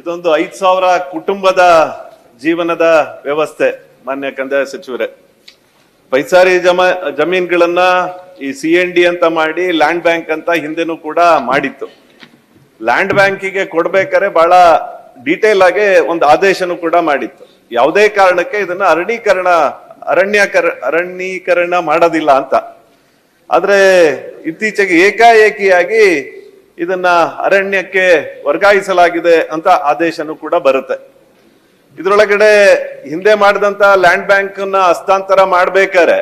ಇದೊಂದು 5,000 ಕುಟುಂಬದ ಜೀವನದ ವ್ಯವಸ್ಥೆ. ಮಾನ್ಯ ಕಂದಾಯ ಸಚಿವರೇ, ಪೈಸಾರಿ ಜಮೀನ್ಗಳನ್ನ ಈ CND ಅಂತ ಮಾಡಿ ಲ್ಯಾಂಡ್ ಬ್ಯಾಂಕ್ ಅಂತ ಹಿಂದೆನೂ ಕೂಡ ಮಾಡಿತ್ತು. ಲ್ಯಾಂಡ್ ಬ್ಯಾಂಕಿಗೆ ಕೊಡ್ಬೇಕಾದ್ರೆ ಬಹಳ ಡೀಟೇಲ್ ಆಗಿ ಒಂದು ಆದೇಶನೂ ಕೂಡ ಮಾಡಿತ್ತು. ಯಾವುದೇ ಕಾರಣಕ್ಕೆ ಇದನ್ನ ಅರಣ್ಯೀಕರಣ ಮಾಡೋದಿಲ್ಲ ಅಂತ. ಆದ್ರೆ ಇತ್ತೀಚೆಗೆ ಏಕಾಏಕಿಯಾಗಿ ಇದನ್ನ ಅರಣ್ಯಕ್ಕೆ ವರ್ಗಾಯಿಸಲಾಗಿದೆ ಅಂತ ಆದೇಶನೂ ಕೂಡ ಬರುತ್ತೆ. ಇದ್ರೊಳಗಡೆ ಹಿಂದೆ ಮಾಡಿದಂತ ಲ್ಯಾಂಡ್ ಬ್ಯಾಂಕ್ ನ ಹಸ್ತಾಂತರ ಮಾಡ್ಬೇಕಾರೆ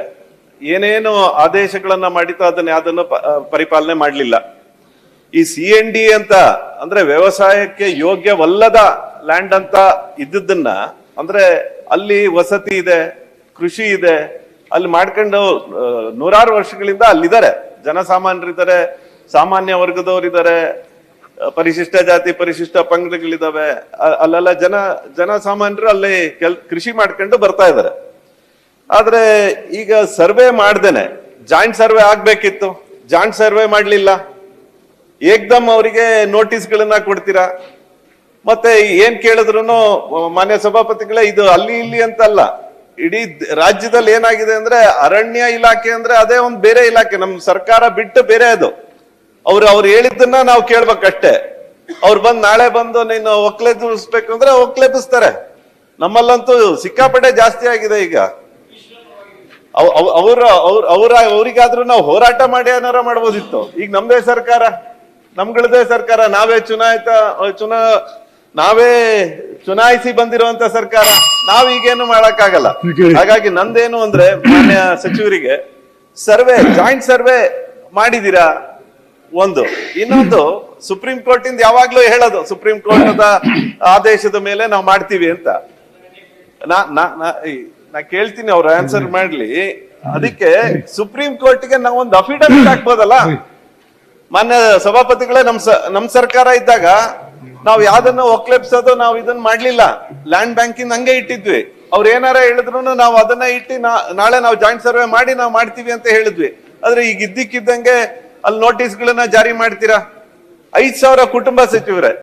ಏನೇನು ಆದೇಶಗಳನ್ನ ಮಾಡಿತ್ತು ಅದನ್ನು ಪರಿಪಾಲನೆ ಮಾಡ್ಲಿಲ್ಲ. ಈ CND ಅಂತ ಅಂದ್ರೆ ವ್ಯವಸಾಯಕ್ಕೆ ಯೋಗ್ಯವಲ್ಲದ ಲ್ಯಾಂಡ್ ಅಂತ ಇದ್ದದನ್ನ, ಅಂದ್ರೆ ಅಲ್ಲಿ ವಸತಿ ಇದೆ, ಕೃಷಿ ಇದೆ, ಅಲ್ಲಿ ಮಾಡ್ಕೊಂಡು ನೂರಾರು ವರ್ಷಗಳಿಂದ ಅಲ್ಲಿದ್ದಾರೆ. ಜನಸಾಮಾನ್ಯರಿದ್ದಾರೆ, ಸಾಮಾನ್ಯ ವರ್ಗದವರಿದ್ದಾರೆ, ಪರಿಶಿಷ್ಟ ಜಾತಿ ಪರಿಶಿಷ್ಟ ಪಂಗಡಗಳಿದಾವೆ. ಅಲ್ಲೆಲ್ಲ ಜನಸಾಮಾನ್ಯರು ಅಲ್ಲಿ ಕೃಷಿ ಮಾಡ್ಕೊಂಡು ಬರ್ತಾ ಇದ್ದಾರೆ. ಆದ್ರೆ ಈಗ ಸರ್ವೆ ಮಾಡ್ದೇನೆ ಜಾಯಿಂಟ್ ಸರ್ವೆ ಆಗ್ಬೇಕಿತ್ತು, ಜಾಯಿಂಟ್ ಸರ್ವೆ ಮಾಡ್ಲಿಲ್ಲ. ಏಕ್ದಮ್ ಅವರಿಗೆ ನೋಟಿಸ್ಗಳನ್ನ ಕೊಡ್ತೀರಾ. ಮತ್ತೆ ಏನ್ ಕೇಳಿದ್ರು ಮಾನ್ಯ ಸಭಾಪತಿಗಳೇ, ಇದು ಅಲ್ಲಿ ಇಲ್ಲಿ ಅಂತಲ್ಲ, ಇಡೀ ರಾಜ್ಯದಲ್ಲಿ ಏನಾಗಿದೆ ಅಂದ್ರೆ ಅರಣ್ಯ ಇಲಾಖೆ ಅಂದ್ರೆ ಅದೇ ಒಂದು ಬೇರೆ ಇಲಾಖೆ, ನಮ್ ಸರ್ಕಾರ ಬಿಟ್ಟು ಬೇರೆ ಅದು. ಅವ್ರು ಹೇಳಿದ್ದನ್ನ ನಾವು ಕೇಳ್ಬೇಕಷ್ಟೇ. ಅವ್ರು ನಾಳೆ ಬಂದು ನೀನು ಒಕ್ಲೆಬ್ಬಿಸ್ಬೇಕು ಅಂದ್ರೆ ಒಕ್ಲೆಬ್ಬಿಸ್ತಾರೆ. ನಮ್ಮಲ್ಲಂತೂ ಸಿಕ್ಕಾಪಟ್ಟೆ ಜಾಸ್ತಿ ಆಗಿದೆ ಈಗ. ಅವ್ರಿಗಾದ್ರೂ ನಾವು ಹೋರಾಟ ಮಾಡಿ ಏನಾರ ಮಾಡ್ಬೋದಿತ್ತು. ಈಗ ನಮ್ಗಳದೇ ಸರ್ಕಾರ, ನಾವೇ ಚುನಾಯಿಸಿ ಬಂದಿರುವಂತ ಸರ್ಕಾರ, ನಾವೀಗೇನು ಮಾಡಕ್ಕಾಗಲ್ಲ. ಹಾಗಾಗಿ ನಂದೇನು ಅಂದ್ರೆ ಮಾನ್ಯ ಸಚಿವರಿಗೆ, ಜಾಯಿಂಟ್ ಸರ್ವೆ ಮಾಡಿದೀರಾ ಒಂದು. ಇನ್ನೊಂದು, ಸುಪ್ರೀಂ ಕೋರ್ಟ್ ಇಂದ ಯಾವಾಗ್ಲೂ ಹೇಳೋದು, ಸುಪ್ರೀಂ ಕೋರ್ಟ್ ಆದೇಶದ ಮೇಲೆ ನಾವು ಮಾಡ್ತೀವಿ ಅಂತ. ನಾ ಕೇಳ್ತೀನಿ, ಅವ್ರು ಆನ್ಸರ್ ಮಾಡ್ಲಿ. ಅದಕ್ಕೆ ಸುಪ್ರೀಂ ಕೋರ್ಟ್ಗೆ ನಾವೊಂದು ಅಫಿಡವಿಟ್ ಹಾಕ್ಬೋದಲ್ಲ. ಮಾನ್ಯ ಸಭಾಪತಿಗಳೇ, ನಮ್ ಸರ್ಕಾರ ಇದ್ದಾಗ ನಾವು ಯಾವ್ದನ್ನ ಒಕ್ಲೆಬ್ಸೋದು ನಾವು ಇದನ್ನ ಮಾಡ್ಲಿಲ್ಲ. ಲ್ಯಾಂಡ್ ಬ್ಯಾಂಕಿಂದ ಹಂಗೆ ಇಟ್ಟಿದ್ವಿ. ಅವ್ರು ಏನಾರ ಹೇಳಿದ್ರು ನಾವು ಅದನ್ನ ಇಟ್ಟು ನಾಳೆ ನಾವು ಜಾಯಿಂಟ್ ಸರ್ವೆ ಮಾಡಿ ನಾವು ಮಾಡ್ತೀವಿ ಅಂತ ಹೇಳಿದ್ವಿ. ಆದ್ರೆ ಈಗ ಇದ್ದಕ್ಕಿದ್ದಂಗೆ ಅಲ್ಲಿ ನೋಟಿಸ್ಗಳನ್ನ ಜಾರಿ ಮಾಡ್ತೀರಾ. 5,000 ಕುಟುಂಬ ಸಚಿವರೇ,